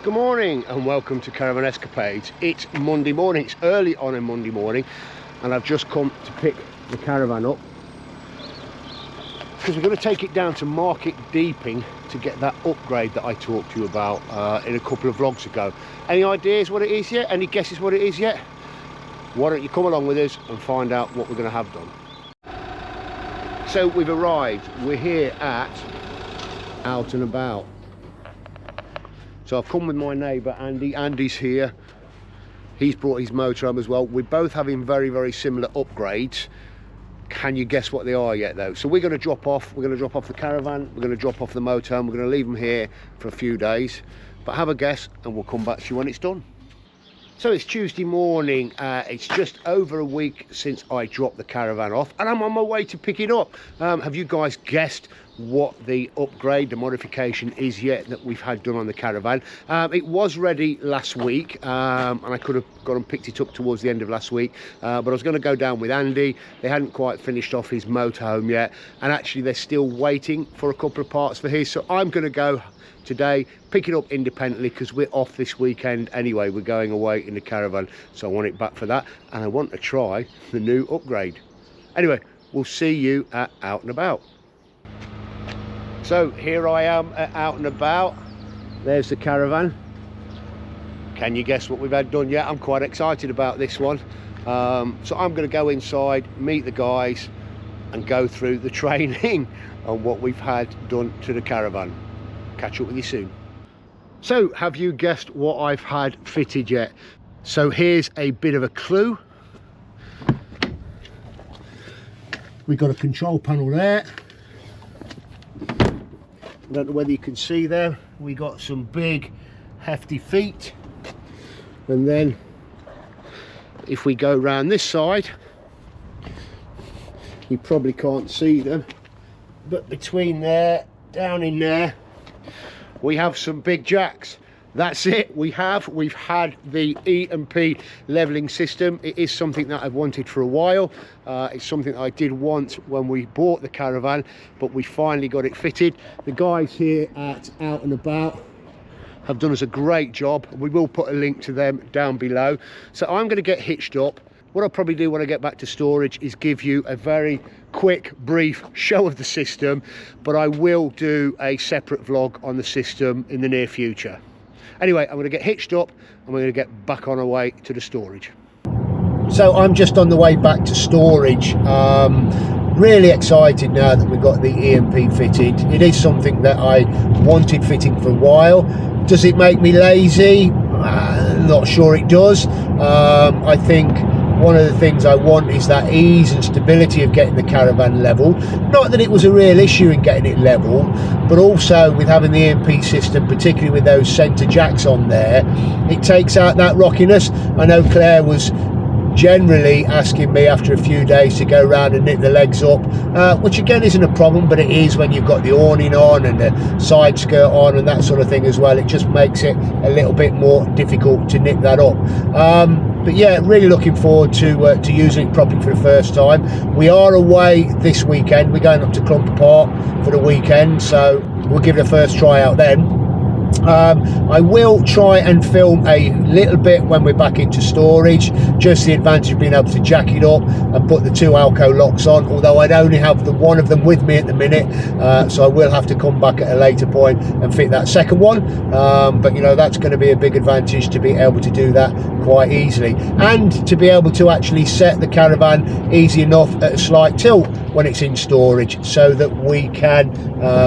Good morning and welcome to Caravan Escapades. It's Monday morning, it's early on a Monday morning, and I've just come to pick the caravan up because we're going to take it down to Market Deeping to get that upgrade that I talked to you about in a couple of vlogs ago. Any ideas what it is yet? Any guesses what it is yet? Why don't you come along with us and find out what we're going to have done. So we've arrived, we're here at Out and About. So I've come with my neighbour Andy. Andy's here. He's brought his motorhome as well. We're both having very, very similar upgrades. Can you guess what they are yet though? So we're going to drop off. We're going to drop off the caravan. We're going to drop off the motorhome. We're going to leave them here for a few days. But have a guess and we'll come back to you when it's done. So it's Tuesday morning. It's just over a week since I dropped the caravan off and I'm on my way to pick it up. Have you guys guessed what the upgrade, the modification is yet that we've had done on the caravan? It was ready last week and I could have gone and picked it up towards the end of last week, but I was going to go down with Andy. They hadn't quite finished off his motorhome yet, and actually they're still waiting for a couple of parts for his, so I'm going to go today, pick it up independently because we're off this weekend anyway. We're going away in the caravan, so I want it back for that, and I want to try the new upgrade. Anyway, we'll see you at Out and About. So here I am at Out and About. There's the caravan. Can you guess what we've had done yet? I'm quite excited about this one. So I'm going to go inside, meet the guys and go through the training on what we've had done to the caravan. Catch up with you soon. So have you guessed what I've had fitted yet? So here's a bit of a clue. We've got a control panel there. I don't know whether you can see there, we got some big hefty feet, and then if we go round this side, you probably can't see them, but between there, down in there, we have some big jacks. That's it. We've had the E&P levelling system. It is something that I've wanted for a while. It's something I did want when we bought the caravan, but we finally got it fitted. The guys here at Out and About have done us a great job. We will put a link to them down below. So I'm going to get hitched up. What I'll probably do when I get back to storage is give you a very quick, brief show of the system, but I will do a separate vlog on the system in the near future. Anyway, I'm going to get hitched up and we're going to get back on our way to the storage. So I'm just on the way back to storage. Really excited now that we've got the E&P fitted. It is something that I wanted fitting for a while. Does it make me lazy? Not sure it does. I think one of the things I want is that ease and stability of getting the caravan level. Not that it was a real issue in getting it level, but also with having the E&P system, particularly with those centre jacks on there, it takes out that rockiness. I know Claire was generally asking me after a few days to go around and knit the legs up, which again isn't a problem, but it is when you've got the awning on and the side skirt on and that sort of thing as well. It just makes it a little bit more difficult to knit that up. But yeah, really looking forward to using it properly for the first time. We are away this weekend. We're going up to Clumper Park for the weekend, so we'll give it a first try out then. I will try and film a little bit when we're back into storage, just the advantage of being able to jack it up and put the two Alco locks on, although I'd only have the one of them with me at the minute, so I will have to come back at a later point and fit that second one, but you know, that's going to be a big advantage to be able to do that quite easily, and to be able to actually set the caravan easy enough at a slight tilt when it's in storage, so that we can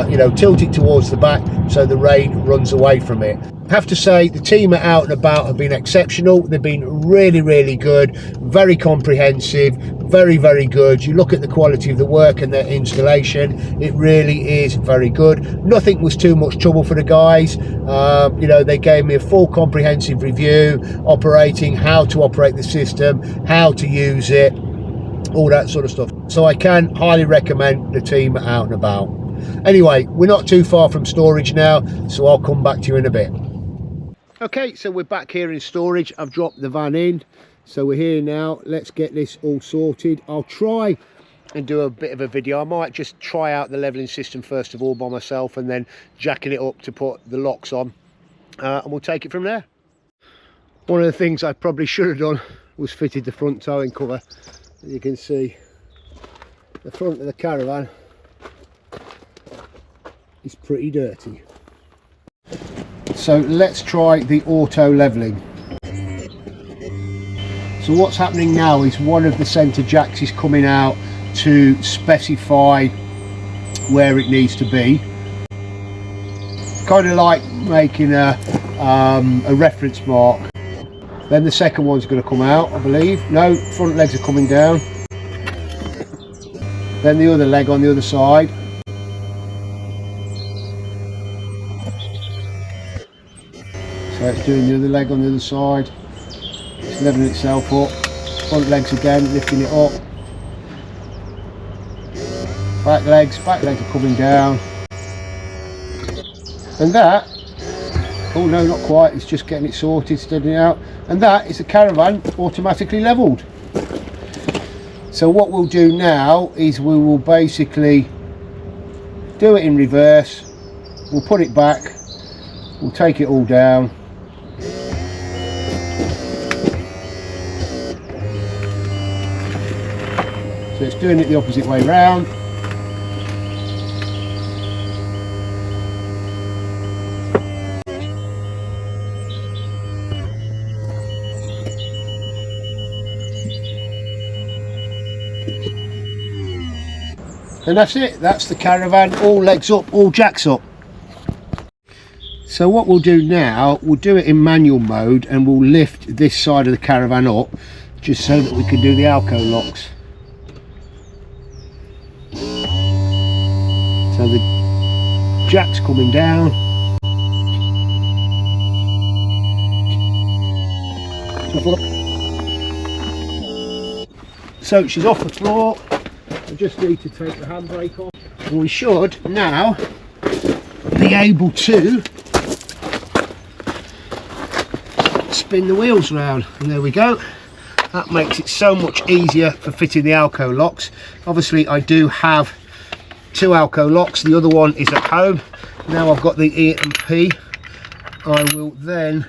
you know, tilt it towards the back so the rain runs away from it. I have to say the team at Out and About have been exceptional. They've been really, really good, very comprehensive, very, very good. You look at the quality of the work and their installation, it really is very good. Nothing was too much trouble for the guys. You know, they gave me a full comprehensive review, operating, how to operate the system, how to use it, all that sort of stuff. So I can highly recommend the team at Out and About. Anyway, we're not too far from storage now, so I'll come back to you in a bit. Okay, so we're back here in storage. I've dropped the van in, so we're here now. Let's get this all sorted. I'll try and do a bit of a video. I might just try out the levelling system first of all by myself, and then jacking it up to put the locks on and we'll take it from there. One of the things I probably should have done was fitted the front towing cover. As you can see, the front of the caravan is pretty dirty. So let's try the auto levelling. So what's happening now is one of the centre jacks is coming out to specify where it needs to be. Kind of like making a reference mark. Then the second one's going to come out, I believe. No, front legs are coming down. Then the other leg on the other side. So it's doing the other leg on the other side. It's leveling itself up. Front legs again, lifting it up. Back legs are coming down. And that, oh no, not quite, it's just getting it sorted, steadying it out. And that is a Caravan automatically levelled. So what we'll do now is we will basically do it in reverse. We'll put it back, we'll take it all down. So it's doing it the opposite way round. And that's it, that's the caravan, all legs up, all jacks up. So what we'll do now, we'll do it in manual mode and we'll lift this side of the caravan up just so that we can do the alco locks. So the jack's coming down. So she's off the floor. I just need to take the handbrake off. And we should now be able to spin the wheels round. And there we go. That makes it so much easier for fitting the alco locks. Obviously I do have 2 alco locks. The other one is at home. Now I've got the E&P. I will then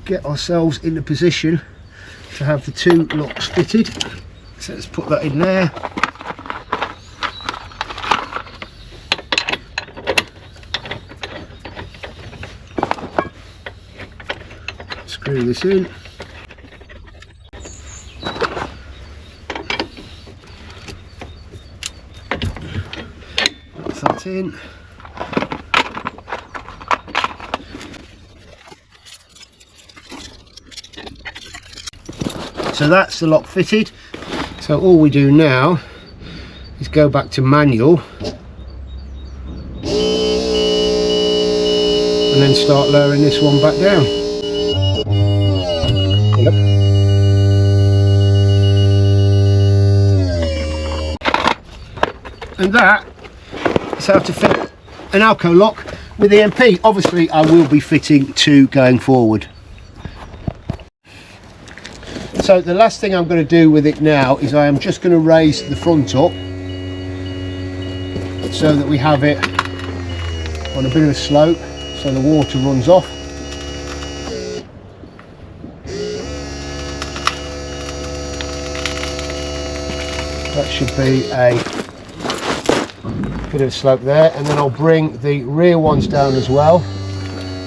get ourselves in the position to have the 2 locks fitted. So let's put that in there. Screw this in. Put that in. So that's the lock fitted. So all we do now is go back to manual and then start lowering this one back down. Yep. And that is how to fit an alco lock with E&P. Obviously I will be fitting 2 going forward. So the last thing I'm going to do with it now is I am just going to raise the front up so that we have it on a bit of a slope so the water runs off. That should be a bit of a slope there, and then I'll bring the rear ones down as well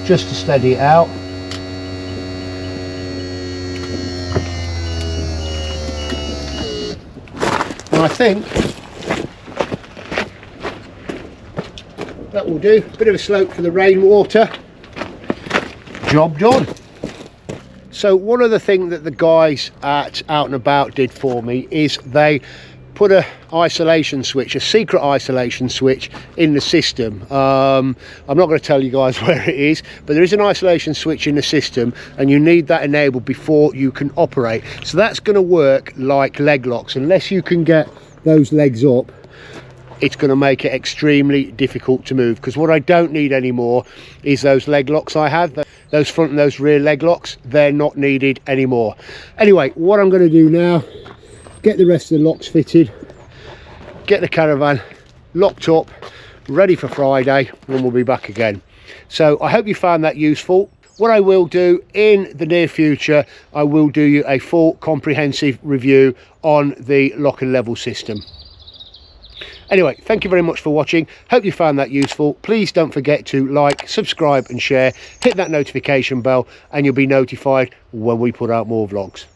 just to steady it out. And I think that will do. A bit of a slope for the rainwater. Job done. So one other thing that the guys at Out and About did for me is they put a isolation switch, a secret isolation switch in the system. I'm not going to tell you guys where it is, but there is an isolation switch in the system and you need that enabled before you can operate. So that's going to work like leg locks. Unless you can get those legs up, it's going to make it extremely difficult to move, because what I don't need anymore is those leg locks I have, those front and those rear leg locks. They're not needed anymore. Anyway, what I'm going to do now, get the rest of the locks fitted, get the caravan locked up, ready for Friday, and we'll be back again. So I hope you found that useful. What I will do in the near future, I will do you a full comprehensive review on the lock and level system. Anyway, thank you very much for watching. Hope you found that useful. Please don't forget to like, subscribe and share. Hit that notification bell and you'll be notified when we put out more vlogs.